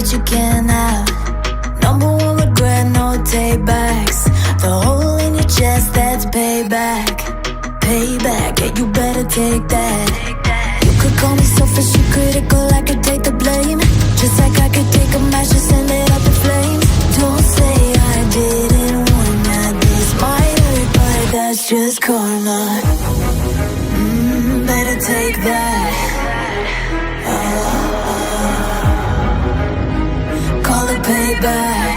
that you can't have. Number one regret, no take backs. The hole in your chest, that's payback. Payback, yeah, you better take that. You could call me selfish and critical, I could take the blame. Just like I could take a match and send it up in flames. Don't say I didn't want that. This might hurt, but that's just karma. Better take that. Call it payback.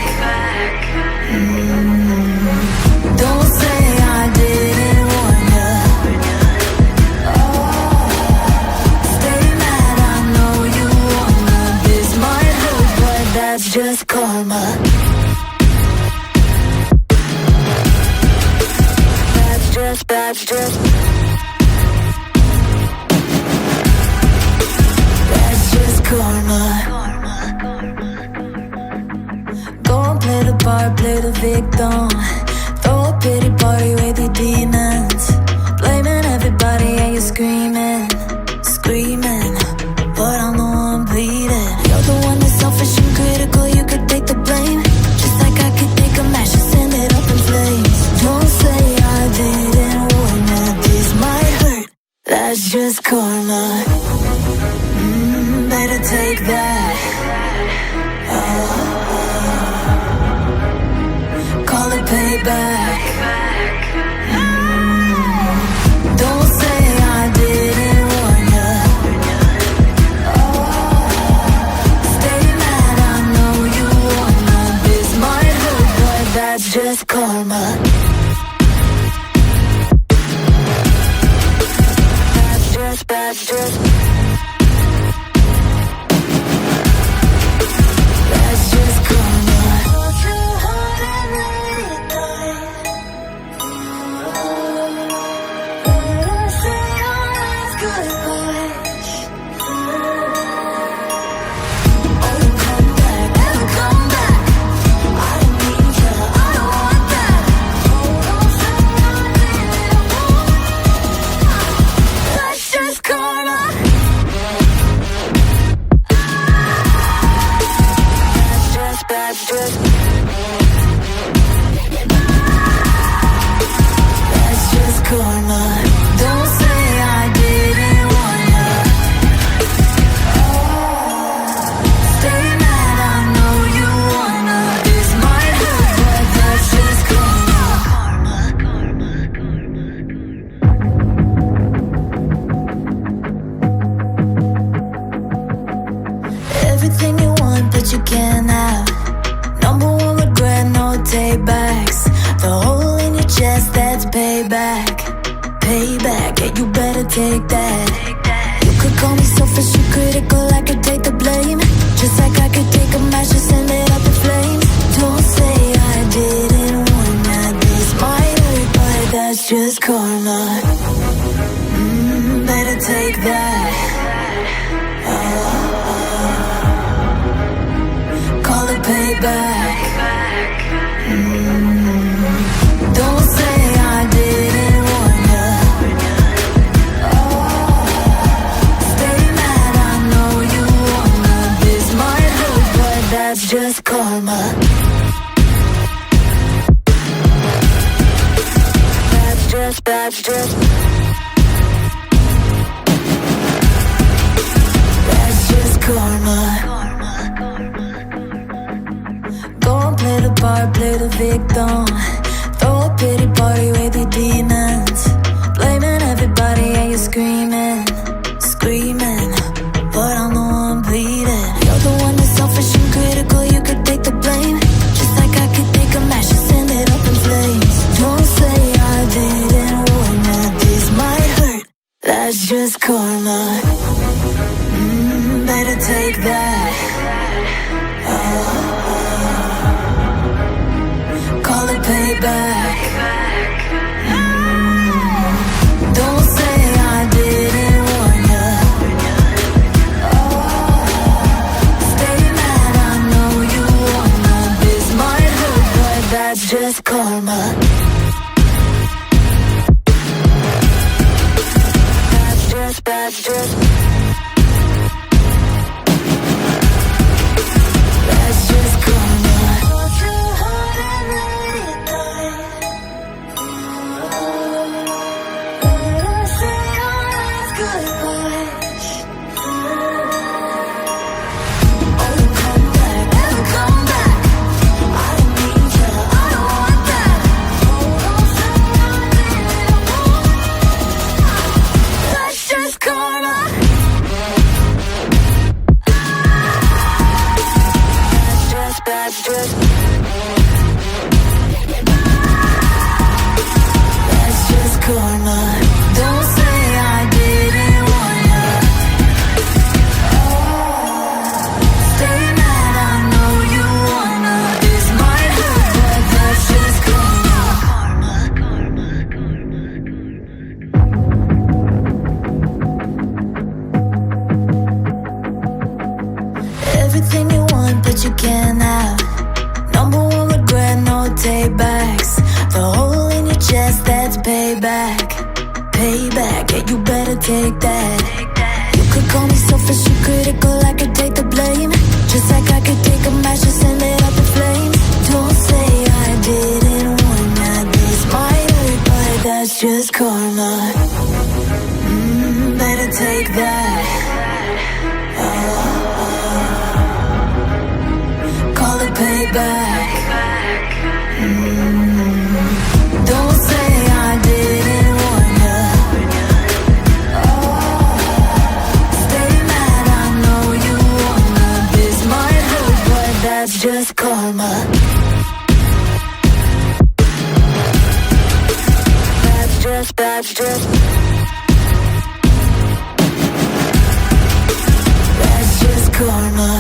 Don't say I didn't want ya. Stay mad, I know you wanna. This might hurt, but that's just karma. That's just karma. Go and play the part, play the victim. Throw a pity party with your demons. Blaming everybody and you're screaming, screaming, but I'm the one bleeding. You're the one that's selfish and critical, you could take the blame. Just like I could take a match and send it up in flames. Don't say I didn't warn ya. This might hurt, that's just karma. Better take that. Call it payback. Don't say I didn't warn ya. Stay mad, I know you wanna. This might hurt, but that's just karma. That's just everything you want, but you can't have. Number one regret, no take backs. The hole in your chest, that's payback. Payback, yeah, you better take that. You could call me selfish and critical, I could take the blame. Just like I could take a match and send it up in flames. Don't say I didn't want that. This might hurt, but that's just karma. Better take that. Call it payback. Don't say I didn't want ya. Stay mad, I know you wanna. This might hurt, but that's just karma. That's just karma. Go and play the part, play the victim. Throw a pity party with your demons. Blaming everybody and you're screaming, screaming, but I'm the one bleeding. You're the one that's selfish and critical, you could take the blame. Just like I could take a match and send it up in flames. Don't say I didn't warn ya. This might hurt, that's just karma. Better take that. Call it payback. Don't say I didn't warn ya. Stay mad, I know you wanna. This might hurt, but that's just karma. That's just just karma. Don't say I didn't wanna. Stay mad, I know you wanna. This might hurt, but that's just karma. Everything you want, but you can't have. Number one regret, no take backs. The hole in your chest, that's payback. Payback, yeah, you better take that. You could call me selfish and critical, I could take the blame. Just like I could take a match and send it up in flames. Don't say I didn't want that. This might hurt, but that's just karma. Better take that. Call it payback. Don't say I didn't wanna. Stay mad, I know you wanna. This might hurt, but that's just karma. That's just That's just karma.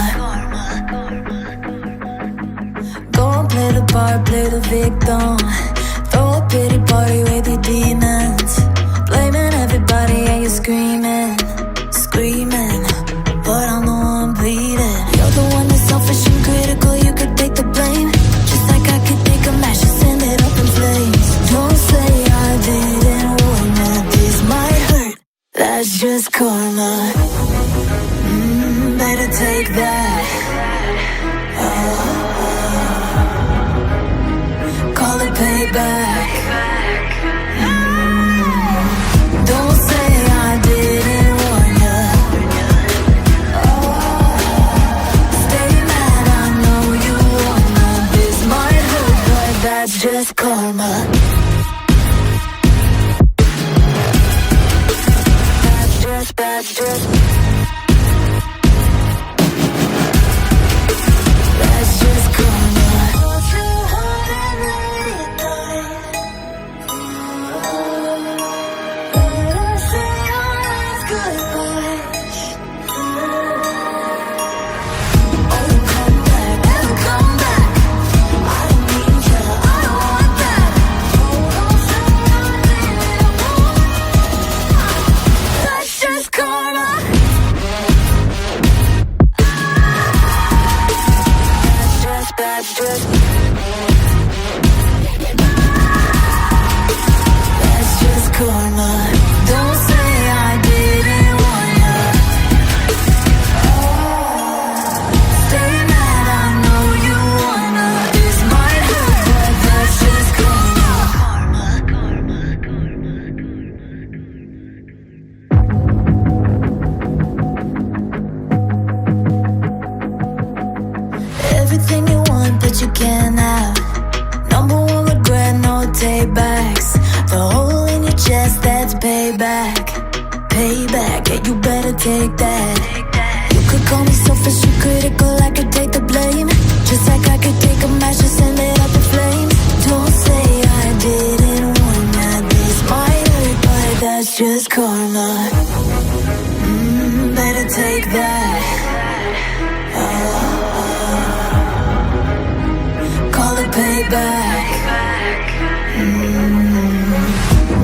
Go and play the part, play the victim. Throw a pity party with your demons. Blaming everybody and you're screaming. But I'm the one bleeding. You're the one that's selfish and critical, you could take the blame. Just like I could take a match and send it up in flames. Don't say I didn't want that. This might hurt, that's just karma. Better take that. Call it payback. Don't say I didn't wanna. Stay mad, I know you wanna. This might hurt, but that's just karma. That's just That's just karma. That's just karma. Don't say I didn't wanna. Stay mad, I know you wanna. This might hurt, but that's just karma. Everything you want, but you can't have. Number one regret, no take backs. The hole in your chest, that's payback. Payback, yeah, you better take that. You could call me selfish and critical, I could take the blame. Just like I could take a match and send it up in flames. Don't say I didn't want that. This might hurt, but that's just karma. Better take that. Call it payback.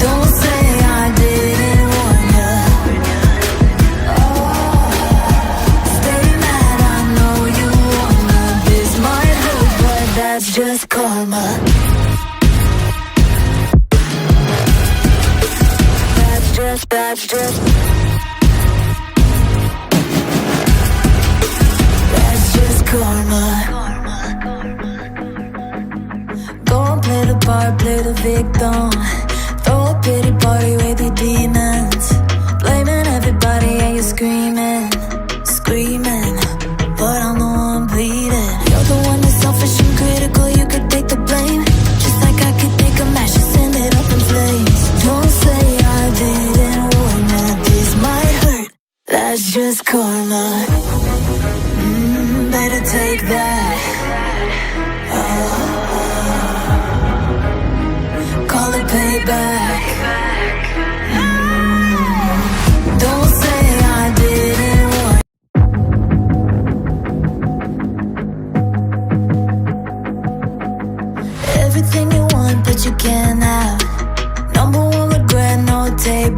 Don't say I didn't wanna. Stay mad, I know you wanna. This might hurt, but that's just karma. That's just That's just karma. Go and play the part, play the victim. Throw a pity party with your demons. Blaming everybody and you're screaming. But I'm the one bleeding. You're the one that's selfish and critical, you could take the blame. Just like I could take a match and send it up in flames. Don't say I didn't want that. This might hurt, that's just karma. Better take that. everything you want, but you can't have. Number one regret, no tape.